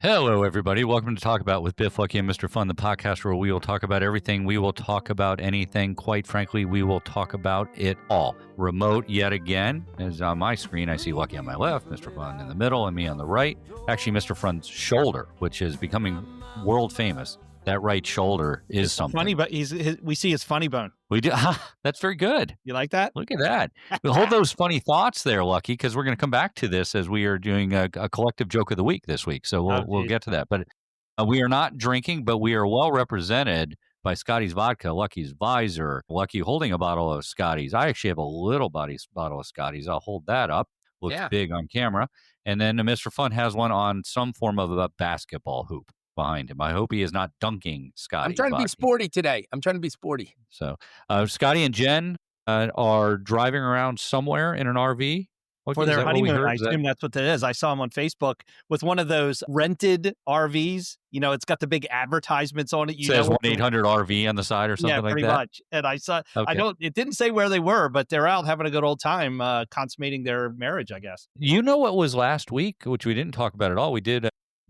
Hello, everybody. Welcome to Talk About with Biff, Lucky, and Mr. Fun, the podcast where we will talk about everything. We will talk about anything. Quite frankly, we will talk about it all. Remote yet again. As on my screen, I see Lucky on my left, Mr. Fun in the middle, and me on the right. Actually, Mr. Fun's shoulder, which is becoming world famous. That right shoulder is something. Funny, but we see his funny bone. We do. That's very good. You like that? Look at that. We'll hold those funny thoughts there, Lucky, because we're going to come back to this as we are doing a collective joke of the week this week. So we'll get to that. But we are not drinking, but we are well represented by Scotty's Vodka, Lucky's Visor, Lucky holding a bottle of Scotty's. I actually have a little bottle of Scotty's. I'll hold that up. Looks big on camera. And then Mr. Fun has one on some form of a basketball hoop behind him. I hope he is not dunking Scotty. I'm trying to be sporty today. So Scotty and Jen are driving around somewhere in an RV. For their honeymoon. I assume that's what it is. I saw him on Facebook with one of those rented RVs. You know, it's got the big advertisements on it. It says 1-800-RV on the side or something like that? Yeah, pretty much. And I saw, it didn't say where they were, but they're out having a good old time consummating their marriage, I guess. You know what was last week, which we didn't talk about at all? We did,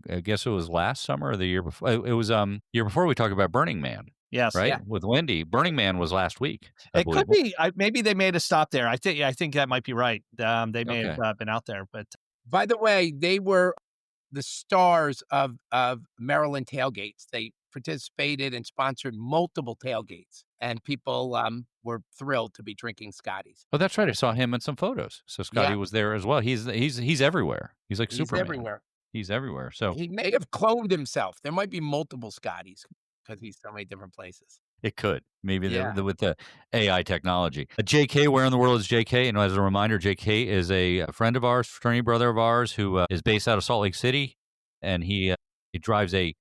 I guess it was last summer or the year before. It was year before we talked about Burning Man. Yes. Right? Yeah. With Wendy. Burning Man was last week. It could be. Maybe they made a stop there. I think that might be right. They may have been out there. But by the way, they were the stars of Maryland tailgates. They participated and sponsored multiple tailgates, and people were thrilled to be drinking Scotty's. Oh, that's right. I saw him in some photos. So Scotty was there as well. He's everywhere. He's like Superman. He's everywhere. So he may have cloned himself. There might be multiple Scotty's because he's so many different places. It could. Maybe with the AI technology. JK, where in the world is JK? And as a reminder, JK is a friend of ours, fraternity brother of ours, who is based out of Salt Lake City. And he drives a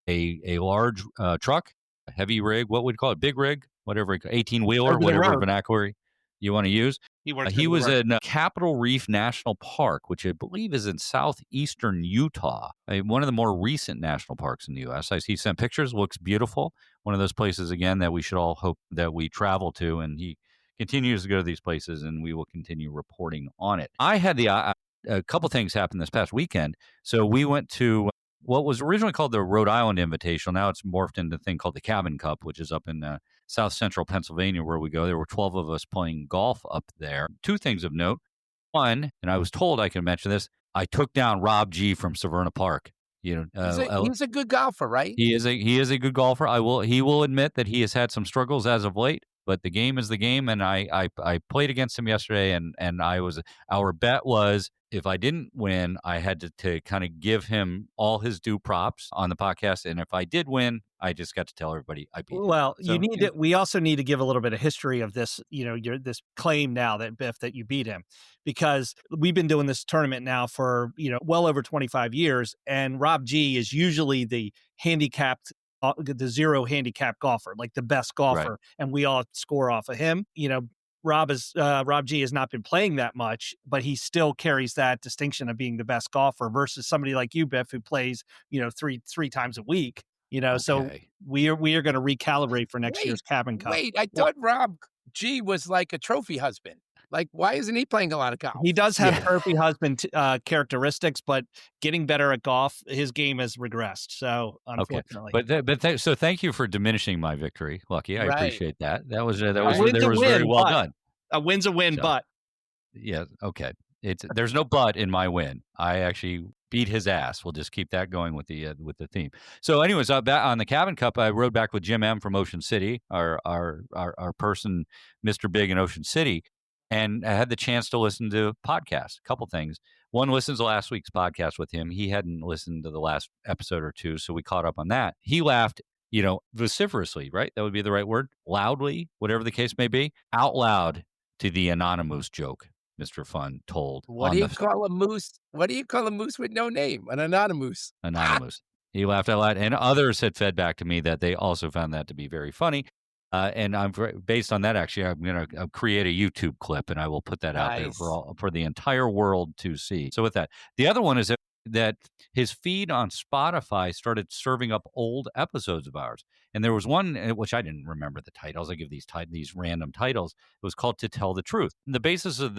large truck, a heavy rig, what would you call it? Big rig, whatever, 18-wheeler, whatever vernacular you want to use. He was in Capitol Reef National Park, which I believe is in southeastern Utah, one of the more recent national parks in the U.S. He sent pictures, looks beautiful. One of those places, again, that we should all hope that we travel to, and he continues to go to these places, and we will continue reporting on it. I had a couple things happen this past weekend. So we went to what was originally called the Rhode Island Invitational. Now it's morphed into a thing called the Cabin Cup, which is up in south central Pennsylvania where we go. There were 12 of us playing golf up there. Two things of note. One, and I was told I can mention this, I took down Rob G from Severna Park. You know, he's a good golfer, right? He is a good golfer. He will admit that he has had some struggles as of late, but the game is the game. And I played against him yesterday, and our bet was, if I didn't win, I had to kind of give him all his due props on the podcast. And if I did win, I just got to tell everybody I beat him. Well, we also need to give a little bit of history of this, this claim now that Biff, that you beat him, because we've been doing this tournament now for, well over 25 years. And Rob G is usually the zero handicap golfer, like the best golfer. Right. And we all score off of him. Rob G has not been playing that much, but he still carries that distinction of being the best golfer versus somebody like you, Biff, who plays, three times a week. So we are going to recalibrate for next year's Cabin Cup. I thought Rob G was like a trophy husband. Like, why isn't he playing a lot of golf? He does have trophy husband characteristics, but getting better at golf, his game has regressed. So, unfortunately. Okay. So thank you for diminishing my victory, Lucky. I appreciate that. That was very well done. A win's a win, but. Yeah, okay. There's no but in my win. I actually beat his ass. We'll just keep that going with the theme. So, anyways, on the Cabin Cup, I rode back with Jim M from Ocean City, our person, Mr. Big in Ocean City, and I had the chance to listen to podcasts. A couple things. One, listens to last week's podcast with him. He hadn't listened to the last episode or two, so we caught up on that. He laughed, vociferously, right? That would be the right word. Loudly, whatever the case may be, out loud to the anonymous joke Mr. Fun told. What do you call a moose? What do you call a moose with no name? An anonymous. Anonymous. He laughed out loud, and others had fed back to me that they also found that to be very funny. And based on that, actually, I'm going to create a YouTube clip, and I will put that out there for the entire world to see. So with that, the other one is that his feed on Spotify started serving up old episodes of ours. And there was one, which I didn't remember the titles. I give these random titles. It was called To Tell the Truth. And the basis of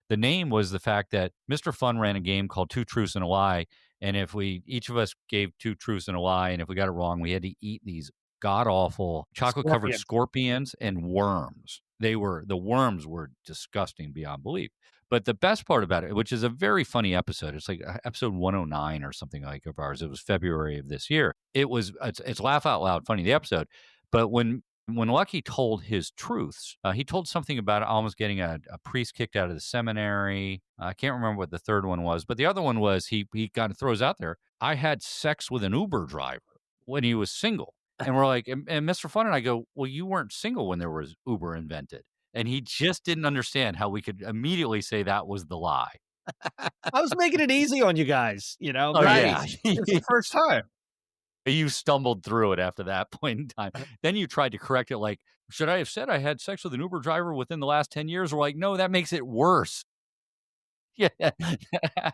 The name was the fact that Mr. Fun ran a game called Two Truths and a Lie. And if each of us gave two truths and a lie, and if we got it wrong, we had to eat these god-awful chocolate-covered scorpions and worms. The worms were disgusting beyond belief. But the best part about it, which is a very funny episode, it's like episode 109 or something like of ours. It was February of this year. It's laugh out loud funny, the episode. But when Lucky told his truths, he told something about almost getting a priest kicked out of the seminary. I can't remember what the third one was, but the other one was he kind of throws out there, I had sex with an Uber driver when he was single. And we're like, and Mr. Fun and I go, well, you weren't single when there was Uber invented. And he just didn't understand how we could immediately say that was the lie. I was making it easy on you guys, Oh, right? yeah. It's the first time. You stumbled through it after that point in time. Then you tried to correct it like, should I have said I had sex with an Uber driver within the last 10 years? We're like, no, that makes it worse. Yeah,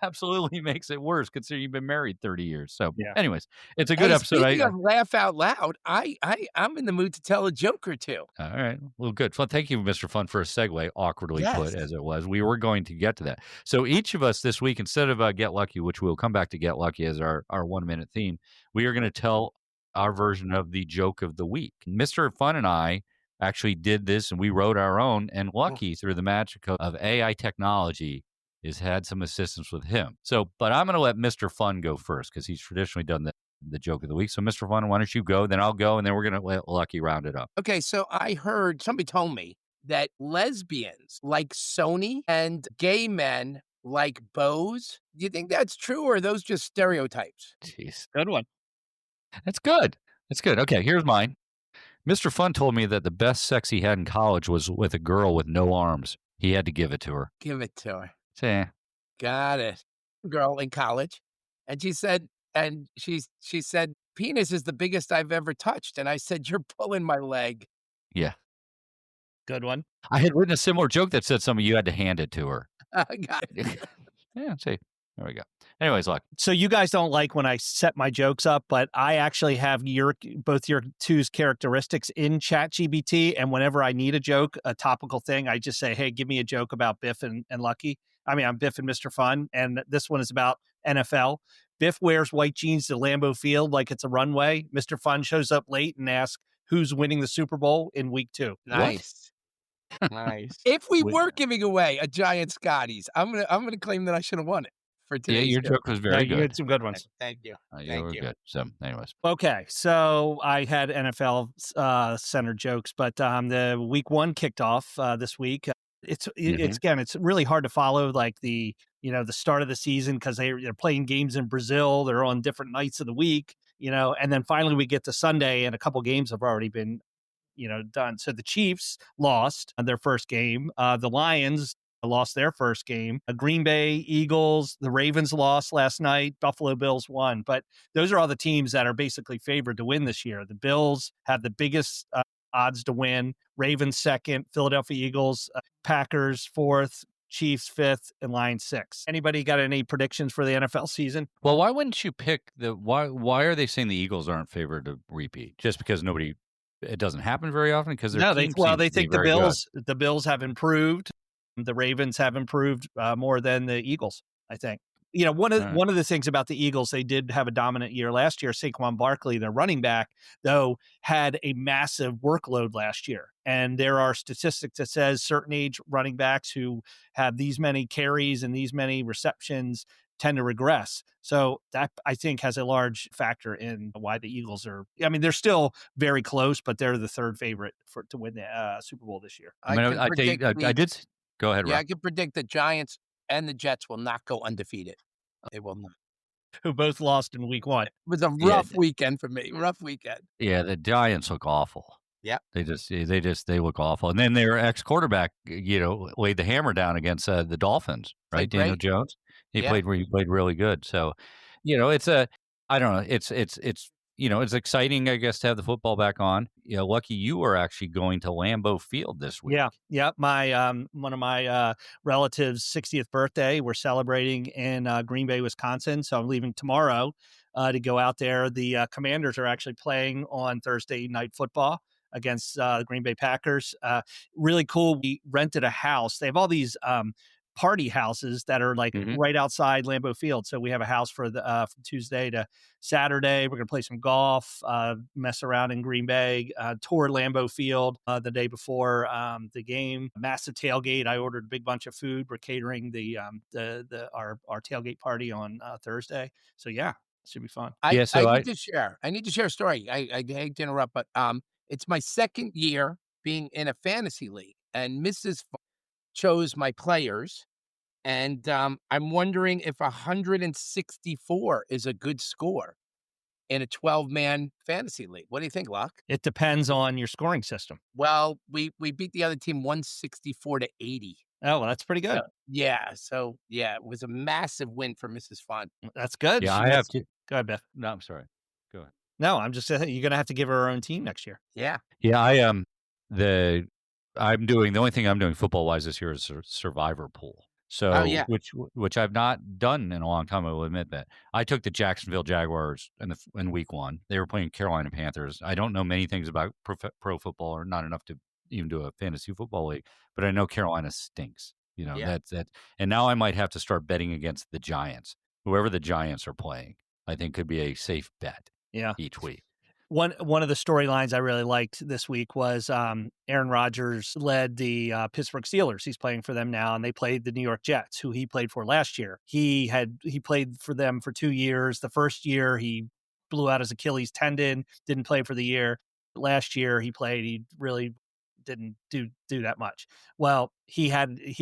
absolutely makes it worse considering you've been married 30 years. So anyways, it's a good episode. Speaking of laugh out loud, I'm in the mood to tell a joke or two. All right. Well, good. Well, thank you, Mr. Fun, for a segue, awkwardly put as it was. We were going to get to that. So each of us this week, instead of Get Lucky, which we'll come back to Get Lucky as our 1 minute theme, we are going to tell our version of the joke of the week. Mr. Fun and I actually did this, and we wrote our own, and Lucky, through the magic of AI technology, has had some assistance with him. So, but I'm going to let Mr. Fun go first because he's traditionally done the joke of the week. So, Mr. Fun, why don't you go? Then I'll go, and then we're going to let Lucky round it up. Okay, so I heard somebody told me that lesbians like Sony and gay men like Bose. Do you think that's true, or are those just stereotypes? Jeez, good one. That's good. That's good. Okay, here's mine. Mr. Fun told me that the best sex he had in college was with a girl with no arms. He had to give it to her. Give it to her. Yeah. Got it. Girl in college. And she said, penis is the biggest I've ever touched. And I said, you're pulling my leg. Yeah. Good one. I had written a similar joke that said some of you had to hand it to her. Got it. Yeah, see. There we go. Anyways, look. So you guys don't like when I set my jokes up, but I actually have both your two's characteristics in ChatGPT. And whenever I need a joke, a topical thing, I just say, hey, give me a joke about Biff and Lucky. I mean, I'm Biff and Mr. Fun. And this one is about NFL. Biff wears white jeans to Lambeau Field like it's a runway. Mr. Fun shows up late and asks who's winning the Super Bowl in week 2. Nice. Nice. If we were giving away a giant Scotty's, I'm gonna claim that I should have won it. For today. Your joke was very good. You had some good ones. Thank you. You were good. So, anyways. Okay, so I had NFL centered jokes, but the week 1 kicked off this week. It's really hard to follow like the start of the season because they're playing games in Brazil. They're on different nights of the week, and then finally we get to Sunday and a couple games have already been done. So the Chiefs lost their first game. The Lions lost their first game. Green Bay Eagles, the Ravens lost last night. Buffalo Bills won. But those are all the teams that are basically favored to win this year. The Bills have the biggest odds to win. Ravens second, Philadelphia Eagles, Packers fourth, Chiefs fifth, and Lions sixth. Anybody got any predictions for the NFL season? Well, why wouldn't you pick why are they saying the Eagles aren't favored to repeat? Just because it doesn't happen very often because they think the Bills have improved. The Ravens have improved more than the Eagles, I think. One of the things about the Eagles, they did have a dominant year last year. Saquon Barkley, their running back, though, had a massive workload last year. And there are statistics that says certain age running backs who have these many carries and these many receptions tend to regress. So that, I think, has a large factor in why the Eagles they're still very close, but they're the third favorite to win the Super Bowl this year. I did. Go ahead, Rob. Yeah, I can predict the Giants and the Jets will not go undefeated. They will not. Who both lost in week 1. It was a rough weekend for me. Rough weekend. Yeah, the Giants look awful. Yeah. They look awful. And then their ex-quarterback, laid the hammer down against the Dolphins, right? Daniel Jones. He played really good. So, I don't know. It's exciting, I guess, to have the football back on. Lucky you are actually going to Lambeau Field this week. Yeah. My one of my relatives' 60th birthday. We're celebrating in Green Bay, Wisconsin. So I'm leaving tomorrow to go out there. The Commanders are actually playing on Thursday Night Football against the Green Bay Packers. Really cool. We rented a house. They have all these party houses that are like right outside Lambeau Field. So we have a house for the from Tuesday to Saturday. We're going to play some golf, mess around in Green Bay, tour Lambeau Field the day before the game. Massive tailgate. I ordered a big bunch of food. We're catering our tailgate party on Thursday. So yeah, it should be fun. I need to share. I need to share a story. I hate to interrupt, but it's my second year being in a fantasy league, and Mrs. chose my players, and I'm wondering if 164 is a good score in a 12-man fantasy league. What do you think, Locke? It depends on your scoring system. Well, we beat the other team 164 to 80. Oh, well, that's pretty good. So it was a massive win for Mrs. Fun. That's good. Yeah, I have to. Go ahead, Beth. No, I'm sorry. Go ahead. No, I'm just saying you're going to have to give her her own team next year. Yeah. Yeah, the only thing I'm doing football wise this year is a survivor pool. So, which I've not done in a long time. I will admit that I took the Jacksonville Jaguars in week 1. They were playing Carolina Panthers. I don't know many things about pro football, or not enough to even do a fantasy football league, but I know Carolina stinks. That's and now I might have to start betting against the Giants. Whoever the Giants are playing, I think could be a safe bet. Yeah. Each week. One of the storylines I really liked this week was Aaron Rodgers led the Pittsburgh Steelers. He's playing for them now, and they played the New York Jets, who he played for last year. He played for them for 2 years. The first year he blew out his Achilles tendon, didn't play for the year. Last year he played. He really didn't do that much. Well, he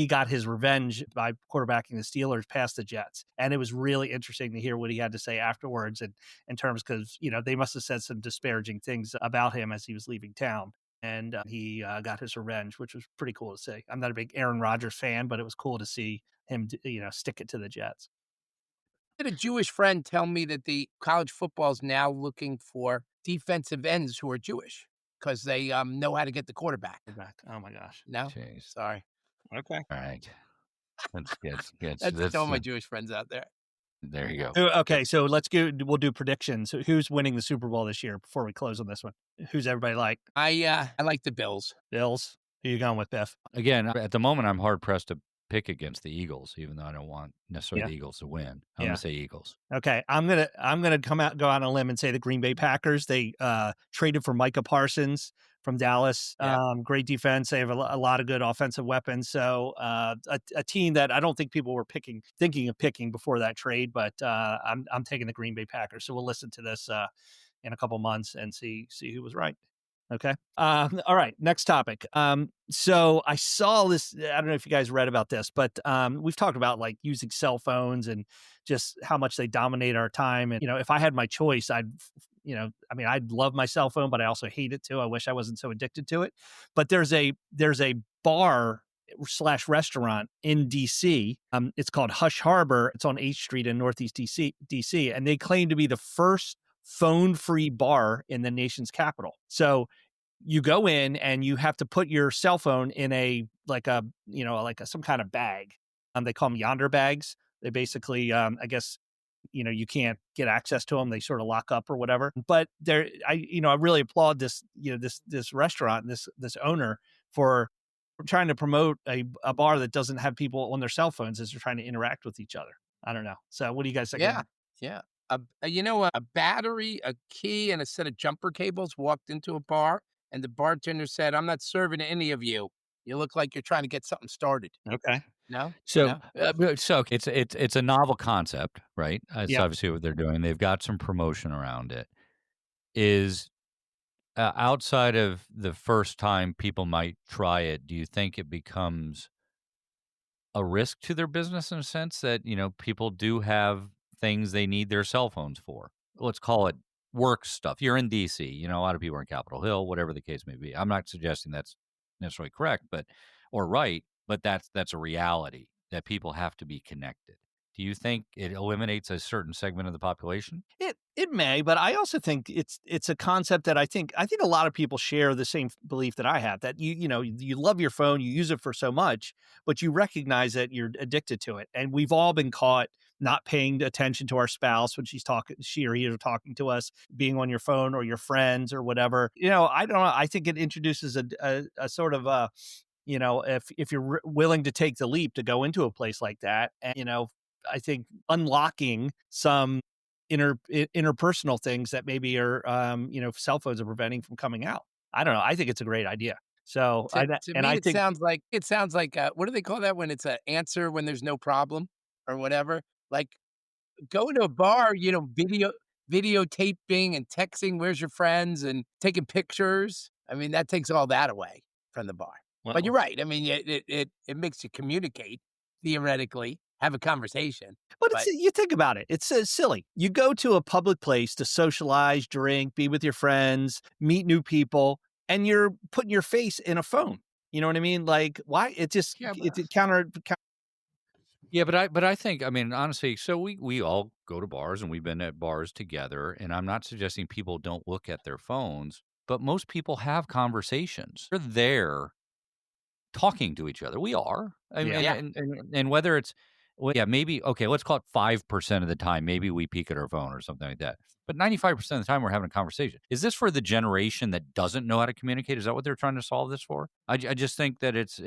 got his revenge by quarterbacking the Steelers past the Jets, and it was really interesting to hear what he had to say afterwards, and in terms, because they must have said some disparaging things about him as he was leaving town, and he got his revenge, which was pretty cool to see. I'm not a big Aaron Rodgers fan, but it was cool to see him stick it to the Jets. I had a Jewish friend tell me that the college football is now looking for defensive ends who are Jewish, because they know how to get the quarterback. Oh my gosh! No, Jeez. Sorry. Okay, all right. That's good. That's all my Jewish friends out there. There you go. Okay, so we'll do predictions. Who's winning the Super Bowl this year before we close on this one? Who's everybody like? I like the Bills. Bills. Who you going with, Biff? Again, at the moment, I'm hard pressed to pick against the Eagles, even though I don't want necessarily the Eagles to win. I'm going to say Eagles. Okay, I'm gonna go out on a limb and say the Green Bay Packers. They traded for Micah Parsons from Dallas. Great defense. They have a lot of good offensive weapons. So a team that I don't think people were thinking of picking before that trade, but I'm taking the Green Bay Packers. So we'll listen to this in a couple months and see who was right. Okay. All right. Next topic. So I saw this. I don't know if you guys read about this, but we've talked about like using cell phones and just how much they dominate our time. And if I had my choice, I'd love my cell phone, but I also hate it too. I wish I wasn't so addicted to it. But there's a bar / restaurant in DC. It's called Hush Harbor. It's on H Street in Northeast DC, and they claim to be the first phone-free bar in the nation's capital. So you go in and you have to put your cell phone in some kind of bag. They call them yonder bags. They basically, I guess, you can't get access to them. They sort of lock up or whatever. But I really applaud this restaurant, this owner for trying to promote a bar that doesn't have people on their cell phones as they're trying to interact with each other. I don't know. So what do you guys think? Yeah. A battery, a key, and a set of jumper cables walked into a bar, and the bartender said, "I'm not serving any of you. You look like you're trying to get something started." Okay. No? So it's a novel concept, right? It's obviously what they're doing. They've got some promotion around it. Is outside of the first time people might try it, do you think it becomes a risk to their business in a sense that, people do have things they need their cell phones for? Let's call it work stuff. You're in DC, a lot of people are in Capitol Hill, whatever the case may be. I'm not suggesting that's necessarily correct, or right, but that's a reality that people have to be connected. Do you think it eliminates a certain segment of the population? It may, but I also think it's a concept that I think a lot of people share the same belief that I have, that you love your phone, you use it for so much, but you recognize that you're addicted to it. And we've all been caught not paying attention to our spouse when she or he are talking to us, being on your phone or your friends or whatever. I don't know. I think it introduces a sort of if you're willing to take the leap to go into a place like that, and I think unlocking some interpersonal things that maybe are cell phones are preventing from coming out. I don't know. I think it's a great idea. So To me, I it think sounds like what do they call that when it's an answer when there's no problem or whatever? Like going to a bar, videotaping and texting, "Where's your friends?" and taking pictures. I mean, that takes all that away from the bar. But you're well, right. I mean, it makes you communicate theoretically, have a conversation. but But you think about it. It's silly. You go to a public place to socialize, drink, be with your friends, meet new people, and you're putting your face in a phone. You know what I mean? Like, why? It just yeah, it counter. Yeah, but I think, I mean, honestly, so we all go to bars and we've been at bars together, and I'm not suggesting people don't look at their phones, but most people have conversations. They're there talking to each other. We are. I mean, Yeah. yeah, and whether it's, well, yeah, maybe, okay, let's call it 5% of the time, maybe we peek at our phone or something like that. But 95% of the time we're having a conversation. Is this for the generation that doesn't know how to communicate? Is that what they're trying to solve this for? I just think that it's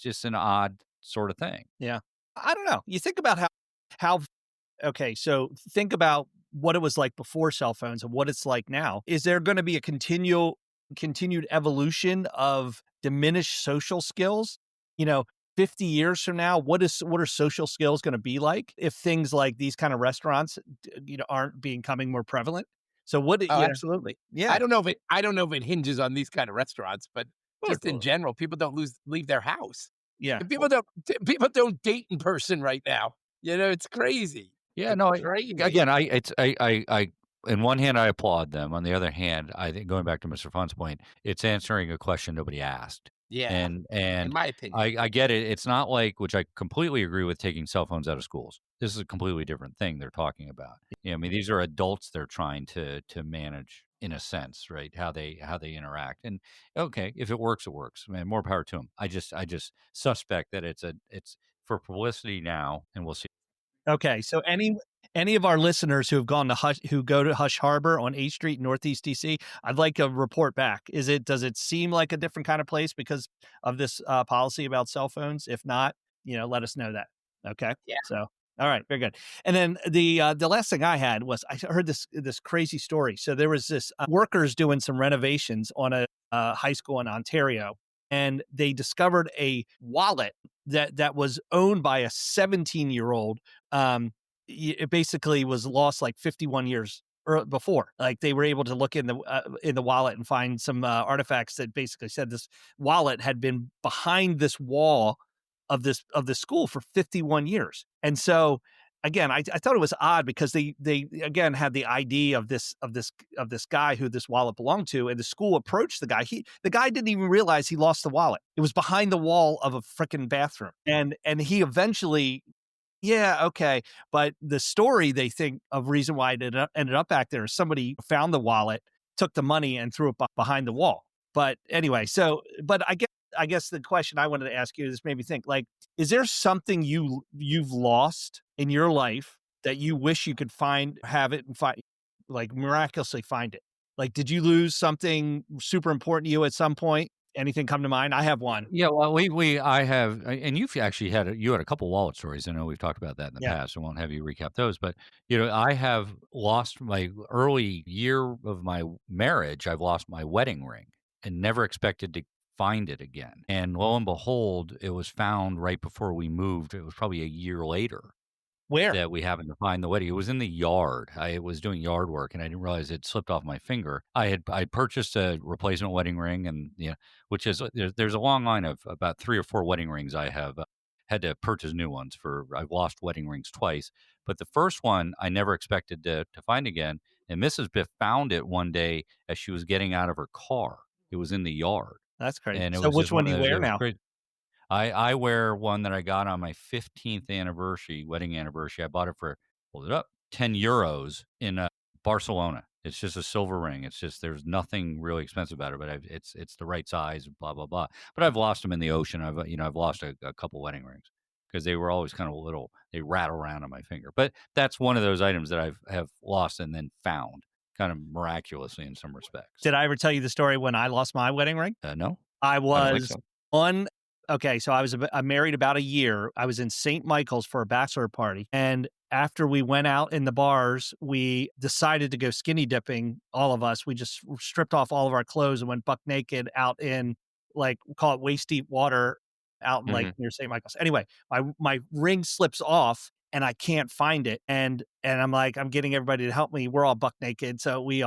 just an odd sort of thing. Yeah. I don't know. You think about how okay, so think about what it was like before cell phones and what it's like now. Is there going to be a continued evolution of diminished social skills? You know, 50 years from now, what are social skills going to be like if things like these kind of restaurants aren't becoming more prevalent? So oh, absolutely. yeah, I don't know if it hinges on these kind of restaurants, but just in well, general, people don't leave their house. yeah. And people don't date in person right now. It's crazy. Yeah, It's no, crazy. again, I in one hand, I applaud them. On the other hand, I think, going back to Mr. Fun's point, it's answering a question nobody asked. Yeah, And in and my opinion. I get it. It's not like, which I completely agree with, taking cell phones out of schools. This is a completely different thing they're talking about. I mean, these are adults they're trying to manage, in a sense, right? How they interact. And okay, if it works, it works. Man, more power to them. I just suspect that it's for publicity now, and we'll see. Okay, so any of our listeners who have gone to who go to Hush Harbor on 8th Street, Northeast DC, I'd like a report back. Does it seem like a different kind of place because of this policy about cell phones? If not, let us know that. Okay, Yeah. so all right, very good. And then the last thing I had was I heard this crazy story. So there was this workers doing some renovations on a high school in Ontario, and they discovered a wallet that was owned by a 17-year-old. It basically was lost like 51 years before. Like they were able to look in the wallet and find some artifacts that basically said this wallet had been behind this wall of the school for 51 years. And so again, I thought it was odd because they again had the ID of this guy who this wallet belonged to, and the school approached the guy. The guy didn't even realize he lost the wallet. It was behind the wall of a freaking bathroom, and he eventually. Yeah, okay. But the story they think of reason why it ended up back there is somebody found the wallet, took the money, and threw it behind the wall. But anyway, but I guess the question I wanted to ask you, this made me think, like, is there something you've lost in your life that you wish you could have it and find, like miraculously find it? Like, did you lose something super important to you at some point? Anything come to mind? I have one. Yeah, well, I have, and you've actually had a couple wallet stories. I know we've talked about that in the Yeah. past. I won't have you recap those, but I have lost my early year of my marriage. I've lost my wedding ring and never expected to find it again. And lo and behold, it was found right before we moved. It was probably a year later Where? that we happened to find the wedding. It was in the yard. I was doing yard work, and I didn't realize it slipped off my finger. I purchased a replacement wedding ring, and which is, there's a long line of about 3 or 4 wedding rings I have had to purchase new ones for. I've lost wedding rings twice, but the first one I never expected to find again. And Mrs. Biff found it one day as she was getting out of her car. It was in the yard, That's crazy. and it So was which just one one do of you those. It wear was now? crazy. I wear one that I got on my 15th anniversary, wedding anniversary. I bought it for, hold it up, 10 euros in Barcelona. It's just a silver ring. It's just, there's nothing really expensive about it, but it's the right size, blah, blah, blah. But I've lost them in the ocean. I've lost a couple wedding rings because they were always kind of little, they rattle around on my finger. But that's one of those items that have lost and then found kind of miraculously in some respects. Did I ever tell you the story when I lost my wedding ring? No, I I don't think was so. on Okay, so I'm married about a year. I was in St. Michael's for a bachelor party, and after we went out in the bars, we decided to go skinny dipping, all of us. We just stripped off all of our clothes and went buck naked out in, like, we call it waist deep water out in, like, Mhm. near St. Michael's. Anyway, my ring slips off and I can't find it. And I'm like, I'm getting everybody to help me. We're all buck naked. So we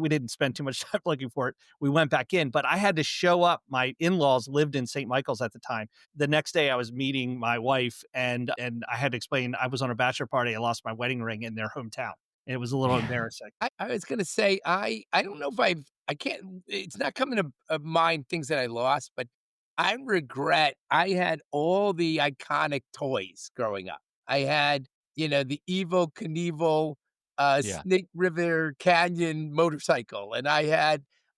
didn't spend too much time looking for it. We went back in, but I had to show up. My in-laws lived in St. Michael's at the time. The next day I was meeting my wife and I had to explain I was on a bachelor party. I lost my wedding ring in their hometown. And it was a little Yeah. embarrassing. I was gonna say, I don't know if I can't it's not coming to mind things that I lost, but I regret I had all the iconic toys growing up. I had, the Evel Knievel, Yeah. Snake River Canyon motorcycle, and I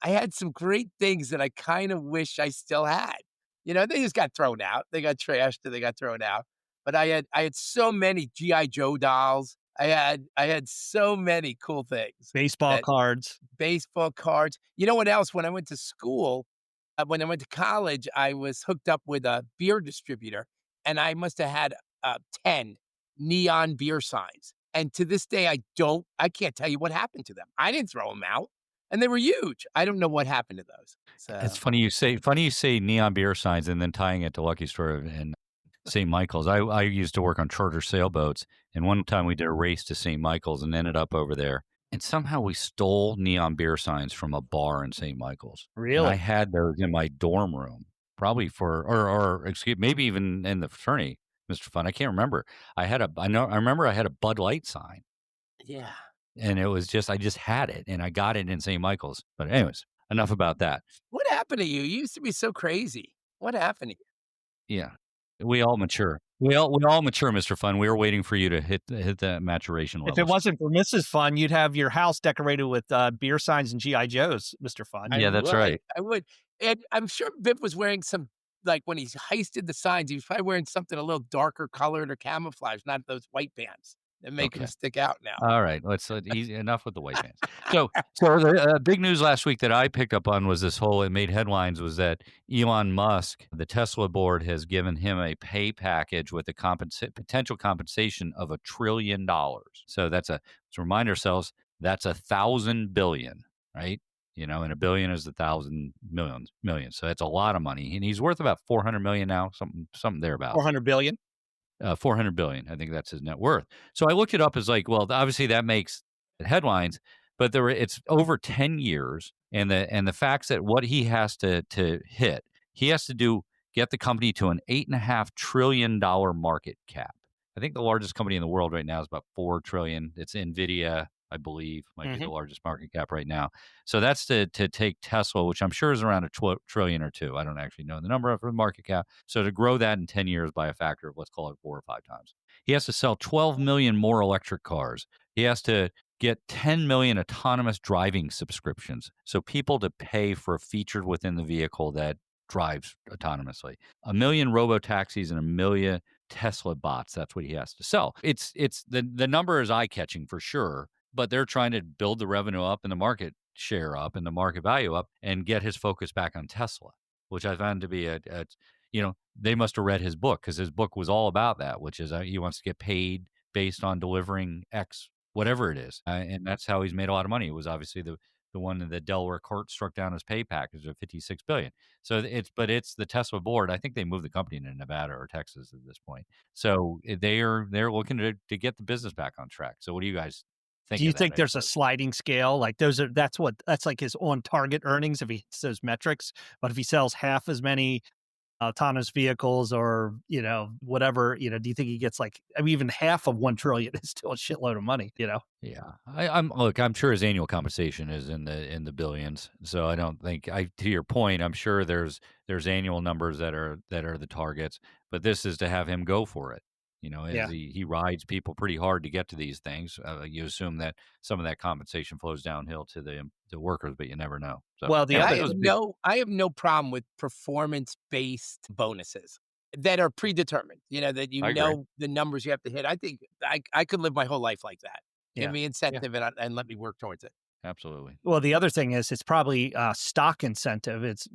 had some great things that I kind of wish I still had. They just got thrown out. They got trashed and they got thrown out. But I had so many GI Joe dolls. I had so many cool things. Baseball That cards. baseball cards. You know what else? When I went to school, when I went to college, I was hooked up with a beer distributor, and I must have had 10 neon beer signs. And to this day, I can't tell you what happened to them. I didn't throw them out, and they were huge. I don't know what happened to those. It's So, funny you say neon beer signs and then tying it to Lucky Store and St. Michael's. I used to work on charter sailboats, and one time we did a race to St. Michael's and ended up over there. And somehow we stole neon beer signs from a bar in St. Michael's. And I Really? had those in my dorm room, probably or excuse maybe even in the fraternity, Mr. Fun. I can't remember. I remember I had a Bud Light sign, yeah. and it was just I just had it, and I got it in St. Michael's. But anyways, enough about that. What happened to you? You used to be so crazy. What happened to you? Yeah. We all mature. We all mature, Mr. Fun. We were waiting for you to hit that maturation If it levels. wasn't for Mrs. Fun, you'd have your house decorated with beer signs and GI Joes, Mr. Fun. I Yeah, that's would. right. I would. And I'm sure Biff was wearing some, like, when he heisted the signs, he was probably wearing something a little darker colored or camouflage, not those white pants that make him Okay. stick out now. All right. Let's easy enough with the white pants. So the big news last week that I picked up on was this whole it made headlines was that Elon Musk, the Tesla board, has given him a pay package with a potential compensation of $1 trillion. So let's remind ourselves that's 1,000 billion, right? And a billion is 1,000 million. So that's a lot of money, and he's worth about 400 million now, something thereabouts. 400 billion. 400 billion. I think that's his net worth. So I looked it up as like, well, obviously that makes headlines, but it's over 10 years. And the facts that what he has to hit, he has to get the company to an $8.5 trillion market cap. I think the largest company in the world right now is about 4 trillion. It's Nvidia, I believe, might be the largest market cap right now. So that's to take Tesla, which I'm sure is around a trillion or two. I don't actually know the number of the market cap. So to grow that in 10 years by a factor of, let's call it 4 or 5 times, he has to sell 12 million more electric cars. He has to get 10 million autonomous driving subscriptions. So people to pay for a feature within the vehicle that drives autonomously. 1 million robo taxis and 1 million Tesla bots. That's what he has to sell. It's the number is eye catching for sure, but they're trying to build the revenue up and the market share up and the market value up and get his focus back on Tesla, which I found to be they must have read his book because his book was all about that, which is he wants to get paid based on delivering X, whatever it is. And that's how he's made a lot of money. It was obviously the one that the Delaware court struck down his pay package of $56 billion. So it's the Tesla board. I think they moved the company to Nevada or Texas at this point. So they're looking to get the business back on track. So what do you guys think Do you of that think there's a exercise? sliding scale? Like that's like his on target earnings if he hits those metrics. But if he sells half as many autonomous vehicles or, whatever, do you think he gets even half of 1 trillion is still a shitload of money? Yeah, I'm sure his annual compensation is in the billions. So I don't think to your point, I'm sure there's annual numbers that are the targets, but this is to have him go for it. As Yeah. he rides people pretty hard to get to these things. You assume that some of that compensation flows downhill to the workers, but you never know. So Well, the anyway, I other that have was big. I have no problem with performance-based bonuses that are predetermined, that I agree. the numbers you have to hit. I think I could live my whole life like that. Give Yeah. me Yeah, incentive and let me work towards it. absolutely. Well, the other thing is it's probably stock incentive. It's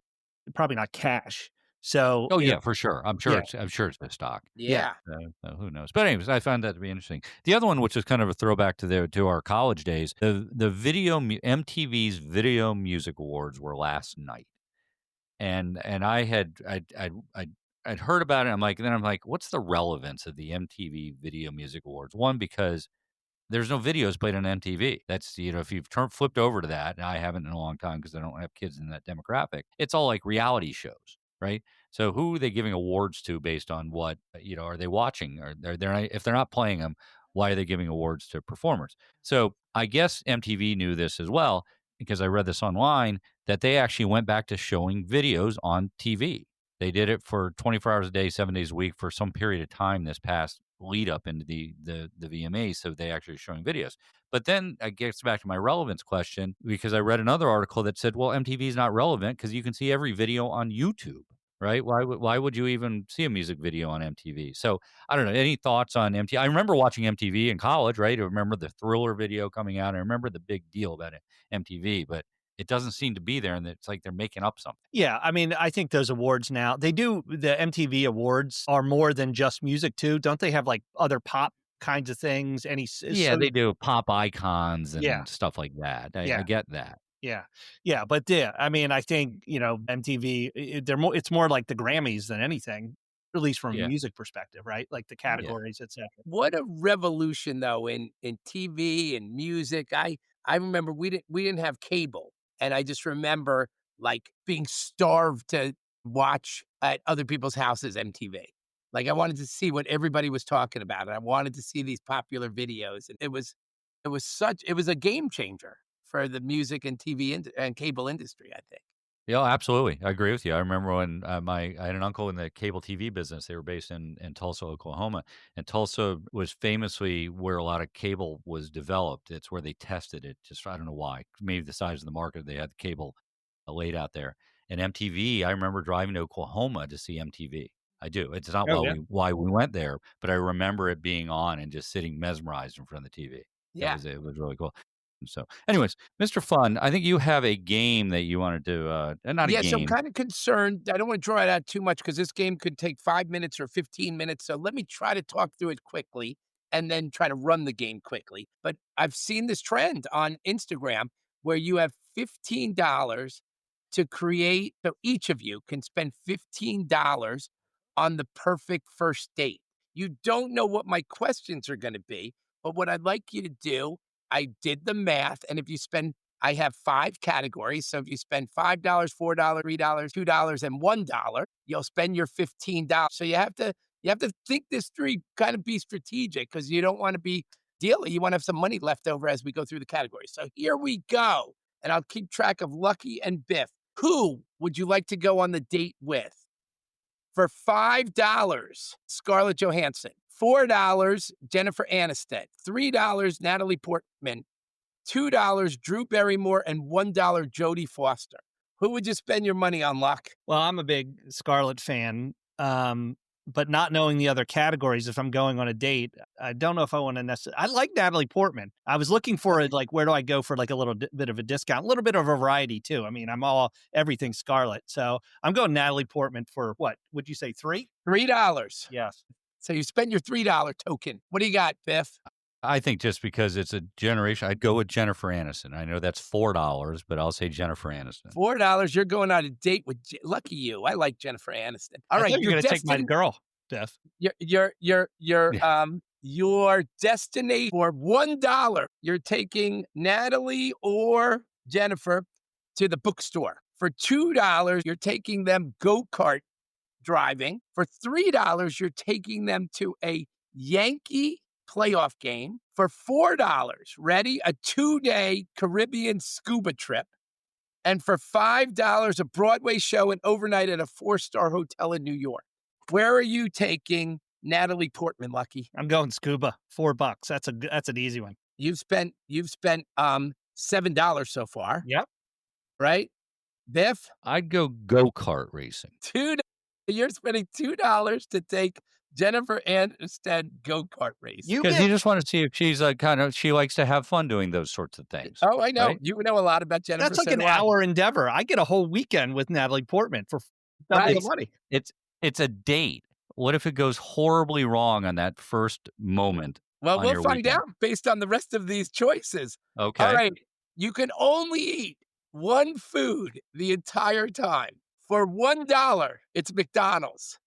probably not cash. So, Oh yeah, for sure. I'm yeah. sure it's a stock. Yeah. So who knows? But anyways, I found that to be interesting. The other one, which is kind of a throwback to our college days, the MTV's Video Music Awards were last night, and I'd heard about it. I'm like, what's the relevance of the MTV Video Music Awards? One, because there's no videos played on MTV. That's, if you've flipped over to that, and I haven't in a long time because I don't have kids in that demographic, it's all like reality shows, right? So who are they giving awards to based on what, are they watching? Or if they're not playing them, why are they giving awards to performers? So I guess MTV knew this as well, because I read this online, that they actually went back to showing videos on TV. They did it for 24 hours a day, 7 days a week for some period of time this past lead up into the VMAs. So they actually are showing videos. But then it gets back to my relevance question, because I read another article that said, well, MTV is not relevant because you can see every video on YouTube, right? Why would you even see a music video on MTV? So I don't know. Any thoughts on MTV? I remember watching MTV in college, right? I remember the Thriller video coming out. I remember the big deal about it, MTV, but it doesn't seem to be there, and it's like they're making up something. Yeah, I mean, I think those awards now, the MTV awards are more than just music too. Don't they have like other pop kinds of things? Yeah, they do pop icons and stuff like that. I get that. Yeah. Yeah, but I mean, I think, MTV, it's more like the Grammys than anything, at least from a music perspective, right? Like the categories, etc. What a revolution though in TV and music. I remember we didn't have cable. And I just remember like being starved to watch at other people's houses MTV. Like I wanted to see what everybody was talking about. And I wanted to see these popular videos. And it was a game changer for the music and TV and cable industry, I think. Yeah, absolutely. I agree with you. I remember when I had an uncle in the cable TV business. They were based in Tulsa, Oklahoma. And Tulsa was famously where a lot of cable was developed. It's where they tested it. Just, I don't know why. Maybe the size of the market, they had the cable laid out there. And MTV, I remember driving to Oklahoma to see MTV. I do. It's not why we went there, but I remember it being on and just sitting mesmerized in front of the TV. Yeah. It was really cool. So, anyways, Mr. Fun, I think you have a game that you wanted to, not a game. Yes, I'm kind of concerned. I don't want to draw it out too much because this game could take 5 minutes or 15 minutes. So let me try to talk through it quickly and then try to run the game quickly. But I've seen this trend on Instagram where you have $15 to create. So each of you can spend $15 on the perfect first date. You don't know what my questions are going to be, but what I'd like you to do, I did the math, and I have 5 categories. So if you spend $5, $4, $3, $2, and $1, you'll spend your $15. So you have to think this through, kind of be strategic because you don't want to be dealing. You want to have some money left over as we go through the categories. So here we go, and I'll keep track of Lucky and Biff. Who would you like to go on the date with? For $5, Scarlett Johansson. $4, Jennifer Aniston. $3, Natalie Portman. $2, Drew Barrymore. And $1, Jodie Foster. Who would you spend your money on, Luck? Well, I'm a big Scarlett fan, but not knowing the other categories, if I'm going on a date, I don't know if I want to necessarily. I like Natalie Portman. I was looking for it, like, where do I go for like a little bit of a discount, a little bit of a variety too. I mean, I'm everything Scarlett. So I'm going Natalie Portman for what? Would you say $3? $3. Yes. So you spend your $3 token. What do you got, Biff? I think just because it's a generation, I'd go with Jennifer Aniston. I know that's $4, but I'll say Jennifer Aniston. $4. You're going on a date with Lucky you. I like Jennifer Aniston. All right, you're going to take my girl, Biff. Your destination for $1. You're taking Natalie or Jennifer to the bookstore. For $2, you're taking them go-kart driving. For $3, you're taking them to a Yankee playoff game. For $4, ready, a 2-day Caribbean scuba trip. And for $5, a Broadway show and overnight at a 4-star hotel in New York. Where are you taking Natalie Portman, Lucky? I'm going scuba. $4. That's an easy one. You've spent $7 so far. Yep. Right? Biff? I'd go go-kart racing. $2. You're spending $2 to take Jennifer Aniston go-kart race. Because you just want to see if she's she likes to have fun doing those sorts of things. Oh, I know. Right? You know a lot about Jennifer. That's like an hour endeavor. I get a whole weekend with Natalie Portman for double the money. It's a date. What if it goes horribly wrong on that first moment? Well, on we'll your find weekend? out based on the rest of these choices. Okay. All right. You can only eat one food the entire time. For $1, it's McDonald's.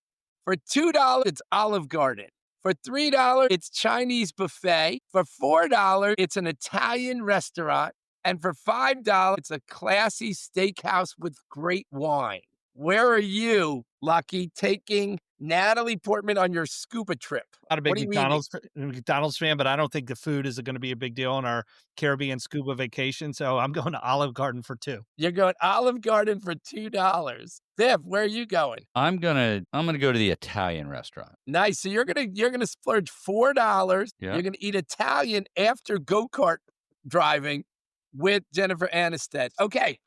For $2, it's Olive Garden. For $3, it's Chinese buffet. For $4, it's an Italian restaurant. And for $5, it's a classy steakhouse with great wine. Where are you, Lucky, taking Natalie Portman on your scuba trip? Not a big McDonald's fan, but I don't think the food is going to be a big deal on our Caribbean scuba vacation. So I'm going to Olive Garden for $2. You're going Olive Garden for $2. Viv, where are you going? I'm gonna go to the Italian restaurant. Nice. So you're gonna splurge $4. Yeah. You're gonna eat Italian after go-kart driving with Jennifer Aniston. Okay.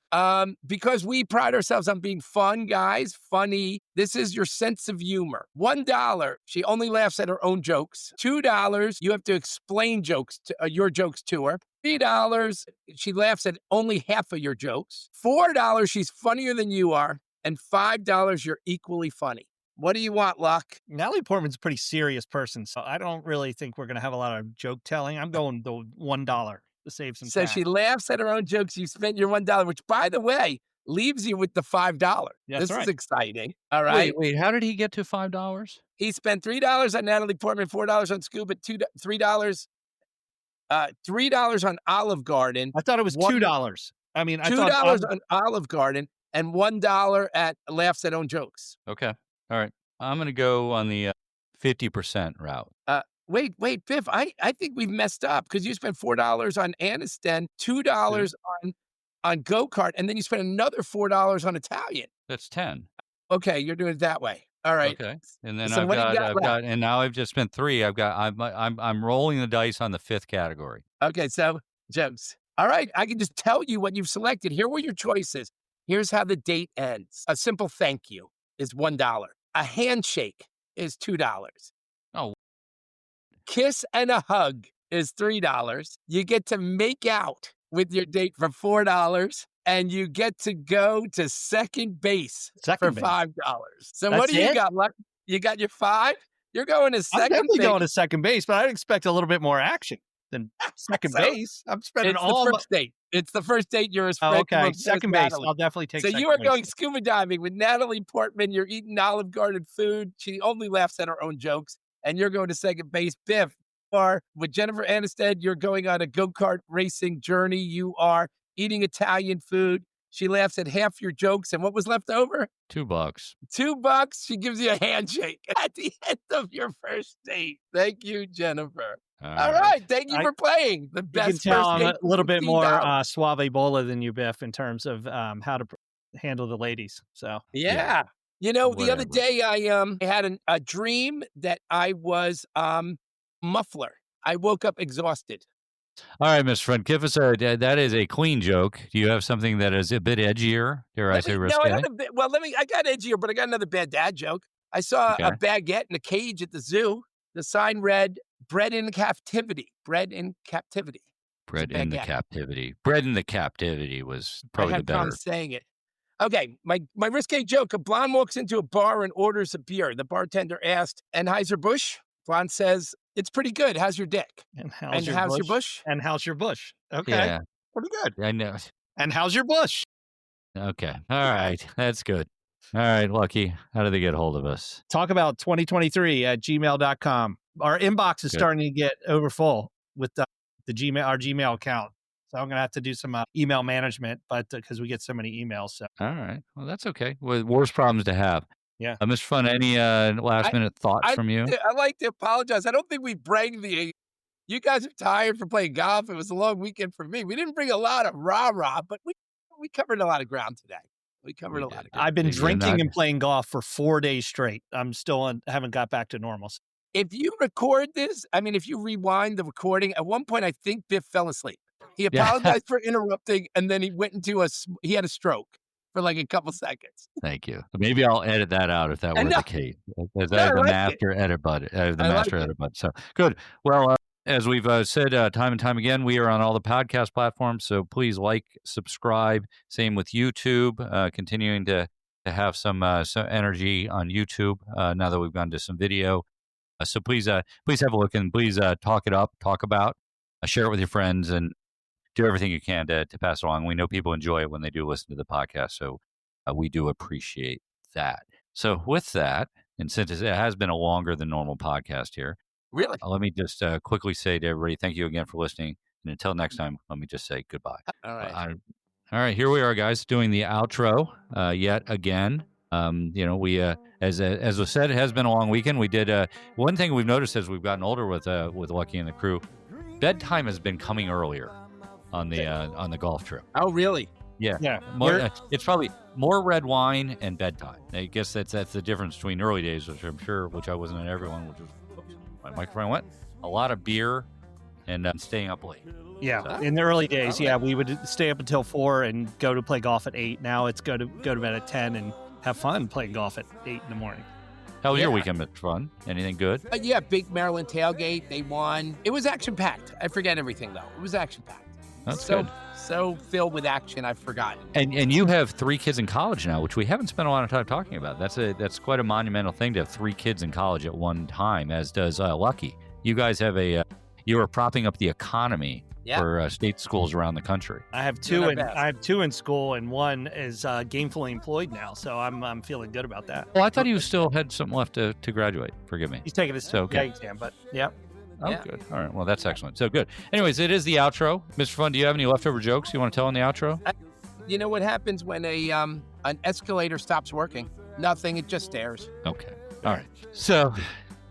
Because we pride ourselves on being fun, guys, funny. This is your sense of humor. $1, she only laughs at her own jokes. $2, you have to explain your jokes to her. $3, she laughs at only half of your jokes. $4, she's funnier than you are. And $5, you're equally funny. What do you want, Luck? Natalie Portman's a pretty serious person, so I don't really think we're going to have a lot of joke telling. I'm going the $1 to save some So cash. she laughs at her own jokes. You spent your $1, which, by the way, leaves you with the $5. That's this right. is exciting. All right. Wait, how did he get to $5? He spent $3 on Natalie Portman, $4 on scuba, $3 on Olive Garden. I thought it was $2. I mean, $2 on Olive Garden and $1 at laughs at own jokes. Okay. All right. I'm going to go on the 50% route. Wait, Biff, I think we've messed up because you spent $4 on Aniston, $2 on go-kart, and then you spent another $4 on Italian. That's 10. Okay, you're doing it that way. All right. Okay. And then So I've what do you got got, and now I've just spent 3. I'm rolling the dice on the 5th category. Okay, so jokes. All right, I can just tell you what you've selected. Here were your choices. Here's how the date ends. A simple thank you is $1. A handshake is $2. Oh. Kiss and a hug is $3. You get to make out with your date for $4, and you get to go to second base for $5. So what do you got, Luck? You got your 5? You're going to second base. I'm definitely going to second base, but I'd expect a little bit more action than second base. I'm spending all the first date. It's the first date you're respecting. Okay, second base. I'll definitely take. So you are going scuba diving with Natalie Portman. You're eating Olive Garden food. She only laughs at her own jokes, and you're going to second base. Biff, or with Jennifer Aniston, you're going on a go-kart racing journey. You are eating Italian food. She laughs at half your jokes, and what was left over? $2. $2. She gives you a handshake at the end of your first date. Thank you, Jennifer. All right. Thank you for playing. The best. You can tell I'm a little bit more suave bola than you, Biff, in terms of how to handle the ladies. So yeah. You know, the other day I had a dream that I was muffler. I woke up exhausted. All right, Mr. Friend, give us that is a clean joke. Do you have something that is a bit edgier? Dare I say risque? No, I got edgier, but I got another bad dad joke. I saw a baguette in a cage at the zoo. The sign read, "Bred in captivity." Bred in captivity. Bred in the captivity. Bred in the captivity was probably the better. I had saying it. Okay, my risque joke. A blonde walks into a bar and orders a beer. The bartender asked, "Anheuser-Busch?" Blonde says, "It's pretty good. How's your dick?" And how's your bush? And how's your bush? Okay. Yeah. Pretty good. I know. And how's your bush? Okay. All right. That's good. All right, Lucky. How do they get a hold of us? Talk about 2023 at gmail.com. Our inbox is starting to get overfull with the Gmail, our Gmail account. So I'm going to have to do some email management, but because we get so many emails. So. All right. Well, that's okay. Well, worse problems to have. Yeah. Mr. Fun, any last minute thoughts from you? I'd like to apologize. I don't think we bragged you guys are tired for playing golf. It was a long weekend for me. We didn't bring a lot of rah-rah, but we covered a lot of ground today. We covered a lot of ground. I've been drinking and playing golf for 4 days straight. I'm still haven't got back to normal. If you record this, if you rewind the recording, at one point I think Biff fell asleep. He apologized for interrupting, and then he went into he had a stroke for like a couple seconds. Thank you. Maybe I'll edit that out if that were the case. Because I have the master edit button. I have the master edit button. So good. Well, as we've said time and time again, we are on all the podcast platforms. So please like, subscribe. Same with YouTube. Continuing to to have some energy on YouTube now that we've gone to some video. So please have a look and please talk it up, talk about, share it with your friends, and do everything you can to pass it along. We know people enjoy it when they do listen to the podcast, so we do appreciate that. So with that, and since it has been a longer than normal podcast here, Really? let me just quickly say to everybody, thank you again for listening. And until next time, let me just say goodbye. All right. All right, here we are, guys, doing the outro yet again. We as was said, it has been a long weekend. We did one thing we've noticed as we've gotten older with Lucky and the crew. Bedtime has been coming earlier on the golf trip. Oh, really? Yeah. It's probably more red wine and bedtime. I guess that's the difference between early days, which I wasn't at everyone, which was my microphone went. A lot of beer and staying up late. Yeah, so, in the early days, we would stay up until 4 and go to play golf at 8. Now it's go to bed at 10 and have fun playing golf at 8 in the morning. How was your weekend? Fun? Anything good? Big Maryland tailgate. They won. It was action-packed. I forget everything, though. It was action-packed. That's good. So filled with action, I've forgotten. And you have 3 kids in college now, which we haven't spent a lot of time talking about. That's quite a monumental thing to have 3 kids in college at one time, as does Lucky. You guys have you are propping up the economy for state schools around the country. I have 2 in school, and 1 is gainfully employed now, so I'm feeling good about that. Well, I thought you still had something left to graduate. Forgive me. He's taking his exam, but Oh, good. All right. Well, that's excellent. So good. Anyways, it is the outro. Mr. Fun, do you have any leftover jokes you want to tell in the outro? You know what happens when an escalator stops working? Nothing. It just stares. Okay. All right. So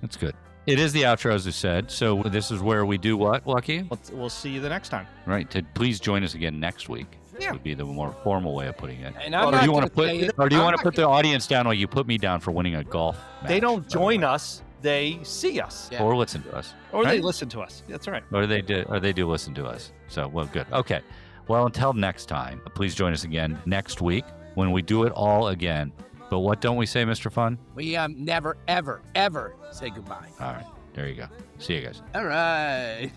that's good. It is the outro, as I said. So this is where we do what, Lucky? We'll see you the next time. Right. Please join us again next week. Yeah. Would be the more formal way of putting it. And do you want to put the audience down like you put me down for winning a golf match? They don't join us. They see us. Or listen to us. Or they listen to us. That's right. Or they do listen to us. So, well, good. Okay. Well, until next time, please join us again next week when we do it all again. But what don't we say, Mr. Fun? We never, ever, ever say goodbye. All right. There you go. See you guys. All right.